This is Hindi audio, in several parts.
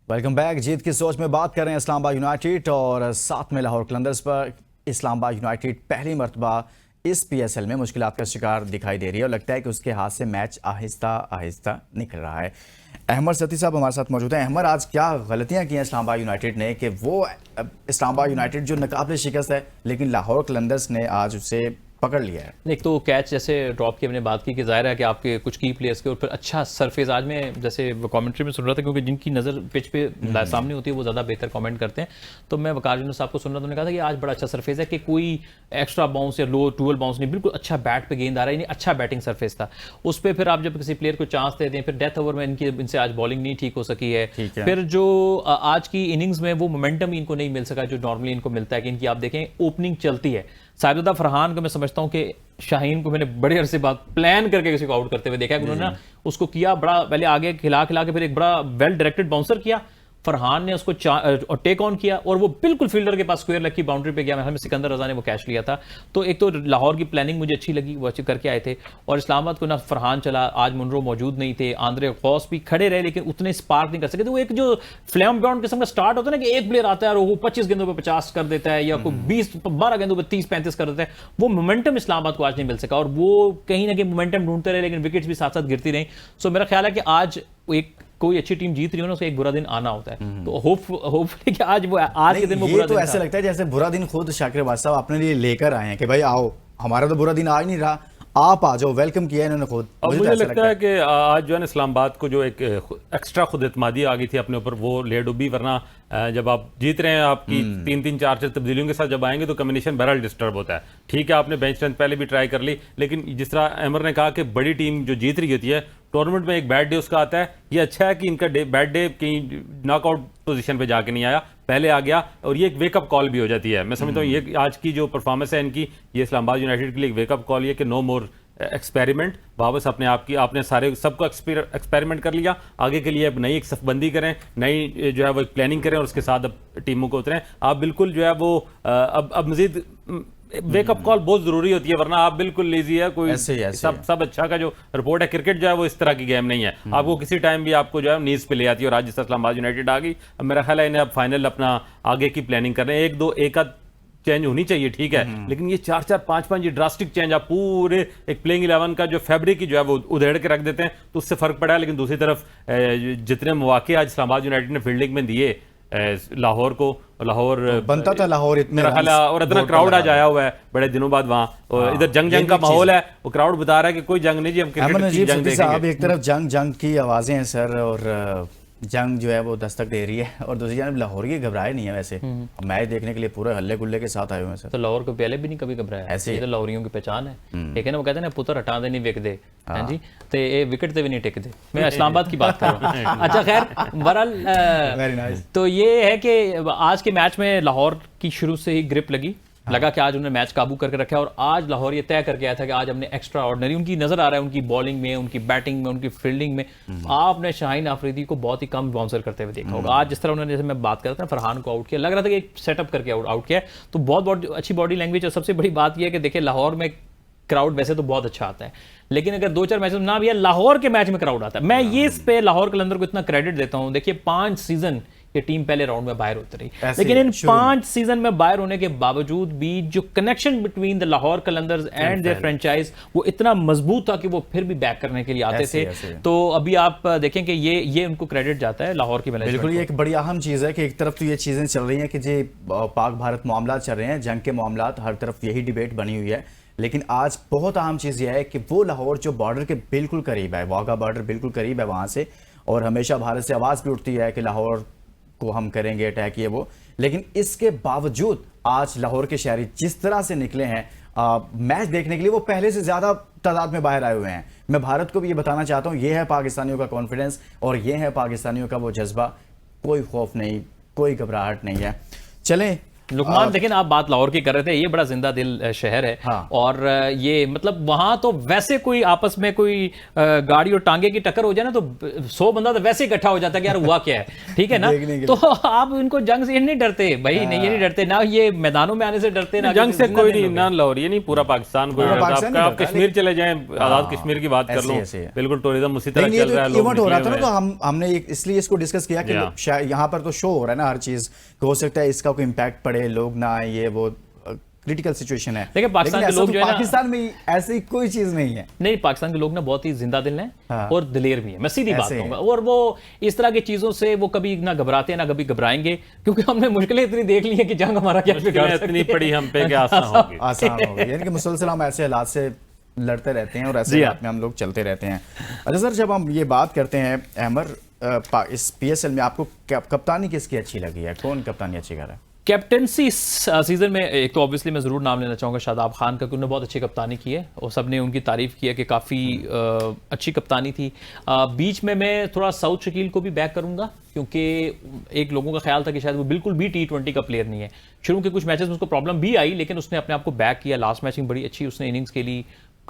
Welcome back. जीत की सोच में बात कर रहे हैं इस्लामाबाद यूनाइटेड और साथ में लाहौर कलंदर्स पर। इस्लामाबाद यूनाइटेड पहली मरतबा इस पीएसएल में मुश्किलात का शिकार दिखाई दे रही है और लगता है कि उसके हाथ से मैच आहिस्ता आहिस्ता निकल रहा है। अहमद सती साहब हमारे साथ मौजूद हैं। अहमद, आज क्या गलतियां की हैं इस्लामाबाद यूनाइटेड ने कि वो इस्लामाबाद यूनाइटेड जो नाकाबिल शिकस्त है, लेकिन लाहौर कलंदर्स ने आज उसे पकड़ लिया है। एक तो कैच जैसे ड्रॉप की हमने बात की कि जाहिर है कि आपके कुछ की प्लेयर्स के ऊपर अच्छा सरफेस आज में जैसे कमेंट्री में सुन रहा था, क्योंकि जिनकी नज़र पिच पे सामने होती है वो ज़्यादा बेहतर कमेंट करते हैं। तो मैं वकार यूनुस साहब को सुन रहा था, उन्होंने कहा था कि आज बड़ा अच्छा सरफेस है कि कोई एक्स्ट्रा बाउंस या लो टूअल बाउंस नहीं, बिल्कुल अच्छा बैट पे गेंद आ रहा है, अच्छा बैटिंग सरफेस था। उस पर फिर आप जब किसी प्लेयर को चांस दे दें, फिर डेथ ओवर में इनसे आज बॉलिंग नहीं ठीक हो सकी है। फिर जो आज की इनिंग्स में वो मोमेंटम इनको नहीं मिल सका जो नॉर्मली इनको मिलता है कि इनकी आप देखें ओपनिंग चलती है। साहिबजादा फरहान को मैं समझता हूं कि शाहीन को मैंने बड़े अरसे बाद प्लान करके किसी को आउट करते हुए देखा है। उन्होंने उसको किया बड़ा, पहले आगे खिला के फिर एक बड़ा वेल डायरेक्टेड बाउंसर किया, फरहान ने उसको टेक ऑन किया और वो बिल्कुल फील्डर के पास स्क्वायर लेग की बाउंड्री पे गया। हमें सिकंदर रजा ने वो कैच लिया था। तो एक तो लाहौर की प्लानिंग मुझे अच्छी लगी, वो अच्छी करके आए थे। और इस्लामाबाद को ना फरहान चला, आज मुनरो मौजूद नहीं थे, आंद्रे गौस भी खड़े रहे लेकिन उतने स्पार्क नहीं कर सके। तो वो एक जो फ्लैम बाउंड किस्म का स्टार्ट होता है ना कि एक प्लेयर आता है और वो 25 गेंदों पर 50 कर देता है या कोई 12 गेंदों पर 30-35 कर देता है, वो मोमेंटम इस्लामाबाद को आज नहीं मिल सका और वो कहीं ना कहीं मोमेंटम ढूंढते रहे लेकिन विकेट्स भी साथ साथ गिरती रही। सो मेरा ख्याल है कि आज एक कोई अच्छी टीम जीत रही हो ना, उसका एक बुरा दिन आना होता है। तो होपफुली कि आज के दिन वो बुरा दिन ऐसे लगता है जैसे बुरा दिन खुद शाकिर बादशाह अपने लिए लेकर आए हैं कि भाई आओ, हमारा तो बुरा दिन आ ही नहीं रहा, आप आ जाओ, वेलकम किया इन्होंने खुद। मुझे लगता है कि आज जो है इस्लामाबाद को जो एक एक्स्ट्रा खुद एतमादी आ गई थी अपने ऊपर, वो ले डूबी। वरना जब आप जीत रहे हैं, आपकी 3-4 तब्दीलियों के साथ जब आएंगे तो कम्बिनेशन बहरहाल डिस्टर्ब होता है। ठीक है, आपने बेंच स्ट्रेंथ पहले भी ट्राई कर ली, लेकिन जिस तरह अमर ने कहा कि बड़ी टीम जो जीत रही होती है टूर्नामेंट में, एक बैड डे उसका आता है। ये अच्छा है कि इनका बैड डे कहीं नॉकआउट पोजीशन पे जाके नहीं आया, पहले आ गया और ये एक वेकअप कॉल भी हो जाती है। मैं समझता हूँ ये आज की जो परफॉर्मेंस है इनकी, ये इस्लामाबाद यूनाइटेड के लिए एक वेकअप कॉल है कि नो मोर एक्सपेरिमेंट। वापस अपने आप की आपने सारे सबको एक्सपेरिमेंट कर लिया, आगे के लिए अब नई एक सफबंदी करें, नई जो है वो एक प्लानिंग करें और उसके साथ अब टीमों को उतरें। आप बिल्कुल जो है वो अब मजीद वेकअप कॉल बहुत जरूरी होती है, वरना आप बिल्कुल लेजी है। कोई ऐसे सब अच्छा का जो रिपोर्ट है, क्रिकेट जो है वो इस तरह की गेम नहीं है। आपको किसी टाइम भी आपको जो है नीज पे ले आती है और आज जिस इस्लामाबाद यूनाइटेड आ गई, अब मेरा ख्याल है इन्हें अब फाइनल अपना आगे की प्लानिंग कर रहे हैं। एक आध चेंज होनी चाहिए, ठीक है, लेकिन ये 4-4, 5-5 ये ड्रास्टिक चेंज आप पूरे एक प्लेइंग 11 का जो फैब्रिक जो है वो उधेड़ के रख देते हैं, तो उससे फर्क पड़ा है। लेकिन दूसरी तरफ जितने मौके आज इस्लामाबाद यूनाइटेड ने फील्डिंग में दिए लाहौर को, लाहौर बनता था लाहौर मेरा ख्याल, और इतना क्राउड आज आया हुआ है बड़े दिनों बाद वहाँ, और इधर जंग का माहौल है, वो क्राउड बता रहा है कि कोई जंग नहीं जी, हम क्रिकेट की जंग देखेंगे। एक तरफ जंग की आवाजें हैं सर, और जंग जो है वो दस्तक दे रही है, और दूसरी जानब लाहौर की घबराए नहीं है। वैसे मैच देखने के लिए पूरे हल्ले गुल्ले के साथ आए हुए हैं सर। तो लाहौर को पहले भी नहीं कभी घबराया, ऐसे ही तो लाहौरियों की पहचान है। ठीक है ना, वो कहते हैं ना पुत्र हटा दे नहीं विक दे, हां जी, तो ये विकेट से भी नहीं टिक दे। मैं इस्लामाबाद की बात कर रहा हूँ। अच्छा खैर, बहरहाल तो ये है कि आज के मैच में लाहौर की शुरू से ही ग्रिप लगा कि आज उन्होंने मैच काबू करके रखा है और आज लाहौर ये तय करके आया था कि आज हमने एक्स्ट्रा ऑर्डिनरी, उनकी नजर आ रहा है उनकी बॉलिंग में, उनकी बैटिंग में, उनकी फील्डिंग में। आपने शाहीन आफरीदी को बहुत ही कम बाउंसर करते हुए देखा होगा। आज जिस तरह उन्होंने, जैसे मैं बात कर रहा था, फरहान को आउट किया, लग रहा था कि एक सेटअप करके आउट किया, तो बहुत अच्छी बॉडी लैंग्वेज। और सबसे बड़ी बात यह है कि देखिए लाहौर में क्राउड वैसे तो बहुत अच्छा आता है, लेकिन अगर 2-4 मैच ना भी है, लाहौर के मैच में क्राउड आता है। मैं ये इस पे लाहौर कलंदर को इतना क्रेडिट देता हूं। देखिए 5 सीजन ये टीम पहले राउंड में बाहर होती रही, लेकिन इन 5 सीजन में बाहर होने के बावजूद भी जो connection between the Lahore Qalandars and their franchise वो इतना मजबूत था कि वो फिर भी बैक करने के लिए आते थे। तो अभी आप देखें कि ये उनको क्रेडिट जाता है लाहौर की मैनेजमेंट। बिल्कुल, ये एक बड़ी अहम चीज़ है कि एक तरफ तो ये चीज़ें चल रही हैं कि जो पाक भारत मामला चल रहे हैं, जंग के मामला, हर तरफ यही डिबेट बनी हुई है, लेकिन आज बहुत अहम चीज़ यह है कि वो लाहौर जो बॉर्डर के बिल्कुल करीब है, वाघा बॉर्डर बिल्कुल करीब है वहाँ से, और हमेशा भारत से आवाज़ भी उठती है कि लाहौर को हम करेंगे अटैक, ये वो। लेकिन इसके बावजूद आज लाहौर के शहरी जिस तरह से निकले हैं मैच देखने के लिए, वो पहले से ज़्यादा तादाद में बाहर आए हुए हैं। मैं भारत को भी ये बताना चाहता हूँ, ये है पाकिस्तानियों का कॉन्फिडेंस और ये है पाकिस्तानियों का वो जज्बा। कोई खौफ नहीं, कोई घबराहट नहीं है। चलें लुकमान देखें ना, आप बात लाहौर की कर रहे थे, ये बड़ा जिंदा दिल शहर है। हाँ। और ये मतलब वहां तो वैसे कोई आपस में कोई गाड़ी और टांगे की टक्कर हो जाए ना तो 100 बंदा तो वैसे इकट्ठा हो जाता है कि यार हुआ क्या है, ठीक है ना। देखने के तो आप इनको जंग से नहीं डरते भाई, नहीं ये नहीं डरते ना, ये मैदानों में आने से डरते ना, जंग से कोई नहीं, ना लाहौर, ये नहीं पूरा पाकिस्तान कोई डरता। पाकिस्तान नहीं आप डरता, कश्मीर चले जाएं, आजाद कश्मीर की बात कर लो, ऐसे है। बिल्कुल टूरिज्म उसी तरह नहीं, चल रहा है। लोग इवेंट हो रहा था निकले ना, हुए तो हमने इसलिए इसको डिस्कस किया कि Yeah. शायद यहाँ पर तो शो हो रहा है ना हर चीज, हो सकता है इसका कोई इम्पैक्ट पड़े, लोग ना आए, ये वो क्रिटिकल सिचुएशन है। देखिए, पाकिस्तान लेकिन के ऐसा लोग तो जो है ना- पाकिस्तान में ऐसी कोई चीज नहीं है। नहीं, पाकिस्तान के लोग ना बहुत ही जिंदा दिल हैं हाँ। और दिलेर भी हैं, मैं सीधी बात ऐसे कहूंगा। और वो इस तरह की चीजों से वो कभी ना घबराते हैं ना कभी घबराएंगे, क्योंकि हमने मुश्किलें इतनी देख ली हैं कि जंग हमारा क्या मुश्किलें बिगाड़ इतनी सकती है। पड़ी हम पे कि आसान होगी। आसान हो गई, यानी कि मुसलसल हम ऐसे हालात से लड़ते रहते हैं और ऐसे जी हालात में हम लोग चलते रहते हैं। अच्छा सर, जब हम ये बात करते हैं अहमर, इस PSL में आपको कप्तानी किसकी अच्छी लगी है, कौन कप्तानी अच्छी कर रहा है? कैप्टनसी इस सीजन में एक तो ऑब्वियसली मैं जरूर नाम लेना चाहूंगा शादाब खान का, क्योंकि उन्होंने बहुत अच्छी कप्तानी की है और सबने उनकी तारीफ की है कि काफ़ी अच्छी कप्तानी थी। बीच में मैं थोड़ा साउथ शकील को भी बैक करूंगा, क्योंकि एक लोगों का ख्याल था कि शायद वो बिल्कुल भी T20 का प्लेयर नहीं है। शुरू के कुछ मैचेस में उसको प्रॉब्लम भी आई, लेकिन उसने अपने आप को बैक किया, लास्ट मैच में बड़ी अच्छी उसने इनिंग्स खेली,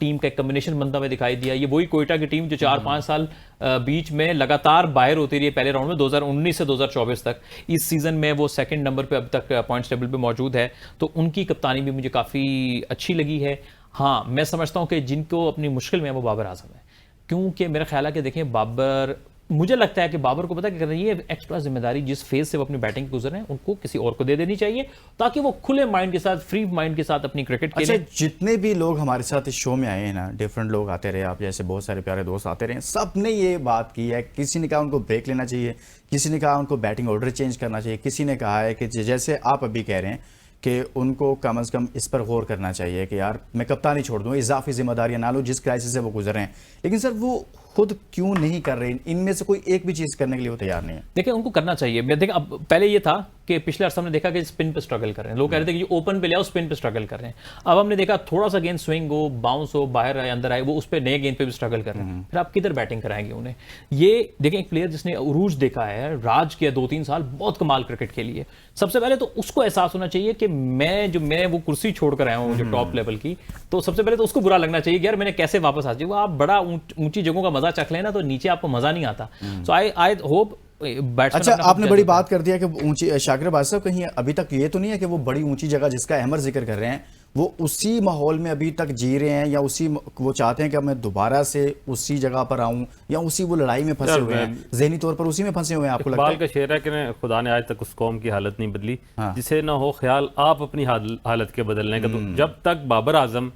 टीम का एक कम्बिनेशन बनता हुआ दिखाई दिया। ये वही कोयटा की टीम जो 4-5 साल बीच में लगातार बाहर होती रही है पहले राउंड में 2019 से 2024 तक। इस सीजन में वो सेकंड नंबर पे अब तक पॉइंट्स टेबल पे मौजूद है, तो उनकी कप्तानी भी मुझे काफ़ी अच्छी लगी है। हाँ, मैं समझता हूँ कि जिनको अपनी मुश्किल में है वो बाबर आजम है, क्योंकि मेरा ख्याल है कि देखें बाबर, मुझे लगता है कि बाबर को पता क्या करना है, ये एक्स्ट्रा जिम्मेदारी जिस फेज से वो अपनी बैटिंग गुजर रहे हैं उनको किसी और को दे देनी चाहिए, ताकि वो खुले माइंड के साथ, फ्री माइंड के साथ अपनी क्रिकेट अच्छा, खेलें। जितने भी लोग हमारे साथ इस शो में आए हैं ना, डिफरेंट लोग आते रहे, आप जैसे बहुत सारे प्यारे दोस्त आते रहे, सब ने ये बात की है, किसी ने कहा उनको ब्रेक लेना चाहिए, किसी ने कहा उनको बैटिंग ऑर्डर चेंज करना चाहिए, किसी ने कहा है कि जैसे आप अभी कह रहे हैं कि उनको कम से कम इस पर गौर करना चाहिए कि यार मैं कप्तानी छोड़ दूं, इजाफी जिम्मेदारियां ना लो, जिस क्राइसिस से वो गुजर रहे हैं। लेकिन सर वो खुद क्यों नहीं कर रहे? इनमें से कोई एक भी चीज करने के लिए वो तैयार नहीं है। देखिए, उनको करना चाहिए। मैं देखा, अब पहले ये था कि पिछले अर्सा हमने देखा कि स्पिन पे स्ट्रगल कर रहे हैं, लोग कह रहे थे कि ओपन पे ले आओ, स्पिन पे स्ट्रगल कर रहे हैं। अब हमने देखा थोड़ा सा गेंद स्विंग हो, बाउंस हो, बाहर आए अंदर आए, वो उस पर नए गेंद पे भी स्ट्रगल कर रहे हैं। फिर आप किधर बैटिंग कराएंगे उन्हें? ये देखें, एक प्लेयर जिसने उरूज देखा है, राज किया 2-3 साल, बहुत कमाल क्रिकेट खेली है, सबसे पहले तो उसको एहसास होना चाहिए कि मैं वो कुर्सी छोड़कर आया हूँ जो टॉप लेवल की, तो सबसे पहले तो उसको बुरा लगना चाहिए कि यार मैंने कैसे वापस आ जाए। वो आप बड़ा ऊंची जगहों का मजा चख लेना तो नीचे आपको मजा नहीं आता। सो आई होप। अच्छा, आपने बड़ी बात कर दिया कि ऊंची, शाकिर अब्बास साहब, कहीं अभी तक ये तो नहीं है कि वो बड़ी ऊंची जगह जिसका अहमर जिक्र कर रहे हैं वो उसी माहौल में अभी तक जी रहे हैं, या उसी वो चाहते हैं कि मैं दोबारा से उसी जगह पर आऊं, या उसी वो लड़ाई में फंसे हुए हैं, ज़हनी तौर पर उसी में फंसे हुए हैं? आपको लगता है? इकबाल का शेर है कि खुदा ने आज तक उस कौम की हालत नहीं बदली हाँ। जिसे ना हो ख्याल आप अपनी हालत के बदलने का। तो जब तक बाबर आजम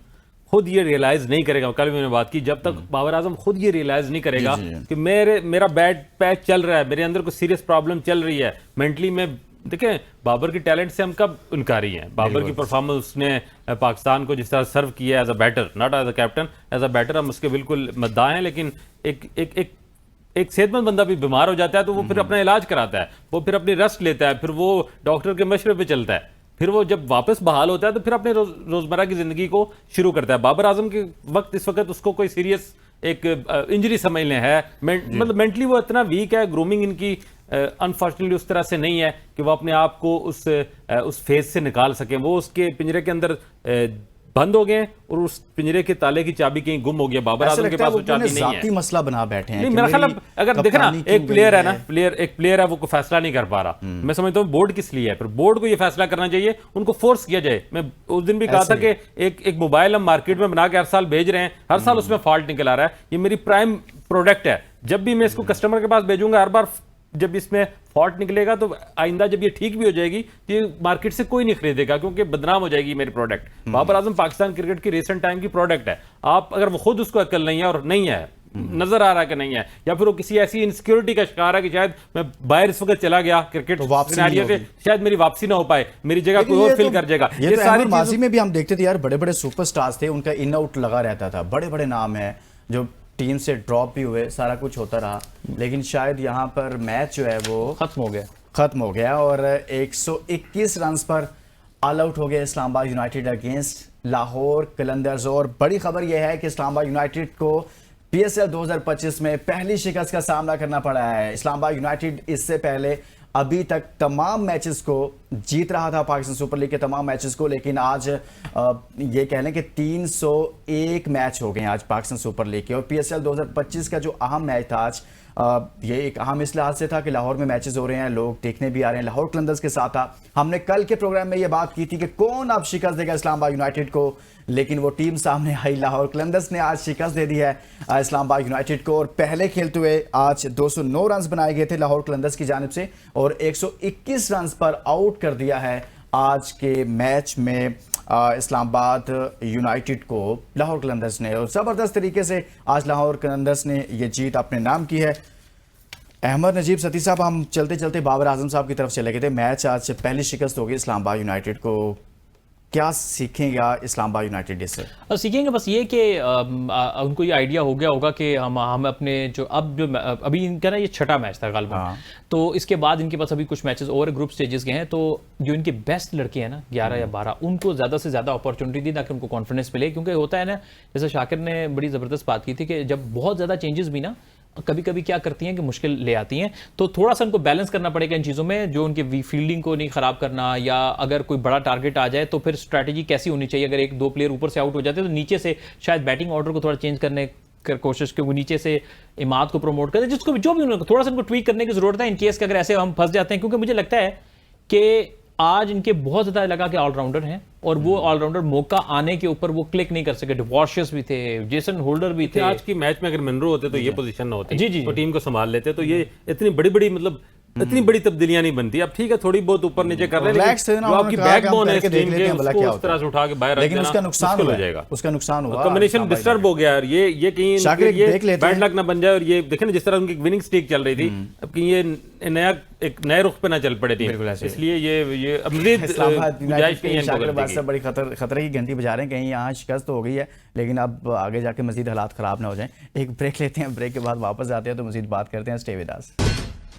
खुद ये रियलाइज नहीं करेगा, कल भी मैंने बात की, जब तक बाबर आजम खुद ये रियलाइज नहीं करेगा कि मेरा बैड पैच चल रहा है, मेरे अंदर कोई सीरियस प्रॉब्लम चल रही है मेंटली में। देखें, बाबर की टैलेंट से हम कब इनकारी हैं? बाबर की परफॉर्मेंस, उसने पाकिस्तान को जिस तरह सर्व किया as a batter, not as a captain, as a batter हम उसके बिल्कुल मद्दाह हैं। लेकिन एक सेहतमंद बंदा भी बीमार हो जाता है तो वो फिर अपना इलाज कराता है, वो फिर अपनी रेस्ट लेता है, फिर वो डॉक्टर के मशवरे पे चलता है, फिर वो जब वापस बहाल होता है तो फिर अपने रोजमर्रा की जिंदगी को शुरू करता है। बाबर आजम के वक्त इस वक्त उसको कोई सीरियस एक इंजरी समझ लें है, मतलब मेंटली वो इतना वीक है, ग्रूमिंग इनकी अनफॉर्चुनेटली उस तरह से नहीं है कि वो अपने आप को उस फेज से निकाल सकें। वो उसके पिंजरे के अंदर बंद हो गए और उस पिंजरे के ताले की चाबी कहीं गुम हो गया। बाबर आजम के पास वो चाबी नहीं है। मसला बना बैठे हैं। नहीं, मेरा ख्याल अगर देखना, एक प्लेयर है ना, एक प्लेयर है, वो कोई फैसला नहीं कर पा रहा। मैं समझता हूँ बोर्ड किस लिए है, फिर बोर्ड को ये फैसला करना चाहिए, उनको फोर्स किया जाए। मैं उस दिन भी कहा था कि एक मोबाइल हम मार्केट में बना के हर साल भेज रहे हैं, हर साल उसमें फॉल्ट निकल आ रहा है। ये मेरी प्राइम प्रोडक्ट है, जब भी मैं इसको कस्टमर के पास भेजूंगा, हर बार जब इसमें फॉल्ट निकलेगा तो आइंदा जब ये ठीक भी हो जाएगी तो ये मार्केट से कोई नहीं खरीदेगा, क्योंकि बदनाम हो जाएगी मेरी प्रोडक्ट। बाबर आजम पाकिस्तान क्रिकेट की रिसेंट टाइम की प्रोडक्ट है। आप अगर वो खुद उसको अकल नहीं है, और नहीं है, नजर आ रहा है कि नहीं है, या फिर वो किसी ऐसी इनसिक्योरिटी का शिकार है कि शायद मैं बाहर इस वक्त चला गया क्रिकेट सिनेरियो से, शायद मेरी वापसी ना हो पाए, मेरी जगह कोई और फिल कर जाएगा। ये सारी माजी में भी हम देखते थे यार, बड़े बड़े सुपरस्टार्स थे, उनका इन आउट लगा रहता था, बड़े बड़े नाम है जो टीम से ड्रॉप भी हुए, सारा कुछ होता रहा, लेकिन शायद यहाँ पर मैच जो है वो खत्म हो गया और 121 रन्स पर ऑल आउट हो गया इस्लामाबाद यूनाइटेड अगेंस्ट लाहौर कलंदर्स। और बड़ी खबर यह है कि इस्लामाबाद यूनाइटेड को PSL 2025 में पहली शिकस्त का सामना करना पड़ा है। इस्लामाबाद यूनाइटेड इससे पहले अभी तक तमाम मैचेस को जीत रहा था, पाकिस्तान सुपर लीग के तमाम मैचेस को, लेकिन आज ये कह लें कि 301 मैच हो गए आज पाकिस्तान सुपर लीग के। और PSL 2025 का जो अहम मैच था आज, ये एक अहम इस लिहाज से था कि लाहौर में मैचेस हो रहे हैं, लोग देखने भी आ रहे हैं। लाहौर कलंदर्स के साथ था। हमने कल के प्रोग्राम में ये बात की थी कि कौन अब शिकस्त देगा इस्लामाबाद यूनाइटेड को, लेकिन वो टीम सामने आई। लाहौर कलंदर्स ने आज शिकस्त दे दी है इस्लामाबाद यूनाइटेड को, और पहले खेलते हुए आज 209 रन बनाए गए थे लाहौर कलंदर्स की जानिब से, और 121 रन पर आउट कर दिया है आज के मैच में इस्लामाबाद यूनाइटेड को लाहौर कलंदर्स ने। और ज़बरदस्त तरीके से आज लाहौर कलंदर्स ने ये जीत अपने नाम की है। अहमद नजीब सती साहब, हम चलते चलते बाबर आजम साहब की तरफ चले गए थे। मैच आज पहली शिकस्त होगी इस्लामाबाद यूनाइटेड को, क्या सीखेगा इस्लामाबाद यूनाइटेड इससे? सीखेंगे बस ये कि उनको ये आइडिया हो गया होगा कि हम अपने जो अभी इनका ना ये छठा मैच था गालिबा, तो इसके बाद इनके पास अभी कुछ मैचेस और ग्रुप स्टेजेस के हैं, तो जो इनके बेस्ट लड़के हैं ना 11 या 12, उनको ज़्यादा से ज़्यादा अपॉर्चुनिटी दी ताकि उनको कॉन्फिडेंस मिले। क्योंकि होता है ना, जैसे शाकिर ने बड़ी ज़बरदस्त बात की थी कि जब बहुत ज़्यादा चेंजेस भी ना कभी कभी क्या करती हैं कि मुश्किल ले आती हैं, तो थोड़ा सा उनको बैलेंस करना पड़ेगा इन चीज़ों में, जो उनके फील्डिंग को नहीं ख़राब करना, या अगर कोई बड़ा टारगेट आ जाए तो फिर स्ट्रैटेजी कैसी होनी चाहिए। अगर 1-2 प्लेयर ऊपर से आउट हो जाते हैं तो नीचे से शायद बैटिंग ऑर्डर को थोड़ा चेंज करने कर कोशिश कि वो नीचे से इमाद को प्रमोट करें, जिसको जो भी उनको थोड़ा सा उनको ट्वीक करने की ज़रूरत है इन केस के अगर ऐसे हम फंस जाते हैं। क्योंकि मुझे लगता है कि आज इनके बहुत ज़्यादा लगा कि ऑलराउंडर हैं, और वो ऑलराउंडर मौका आने के ऊपर वो क्लिक नहीं कर सके। डिवॉर्शियस भी थे, जेसन होल्डर भी थे। आज की मैच में अगर मनरो होते तो ये पोजीशन ना होती, जी, जी, तो टीम को संभाल लेते, तो ये इतनी बड़ी बड़ी मतलब इतनी बड़ी तब्दीलियां नहीं बनती। अब ठीक है, थोड़ी बहुत ऊपर नीचे कर रहे हैं, लेकिन जो आपकी बैकबोन है इस टीम के, उसको उस तरह से उठा के बाहर रख देना, उसका नुकसान हो जाएगा। उसका नुकसान हुआ, कॉम्बिनेशन डिस्टर्ब हो गया यार। ये कहीं बैड लक ना बन जाए, और ये देखें ना जिस तरह उनकी विनिंग स्ट्रीक चल रही थी, अब कहीं ये एक नए रुख पे ना चल पड़े टीम, इसलिए ये बड़ी खतरे की घंटी बजा रहे हैं। कहीं यहाँ शिकस्त तो हो गई है, लेकिन अब आगे जाके मजीद हालात खराब ना हो जाएं। एक ब्रेक लेते हैं, ब्रेक के बाद वापस आते हैं तो मजीद बात करते हैं। Stay with us.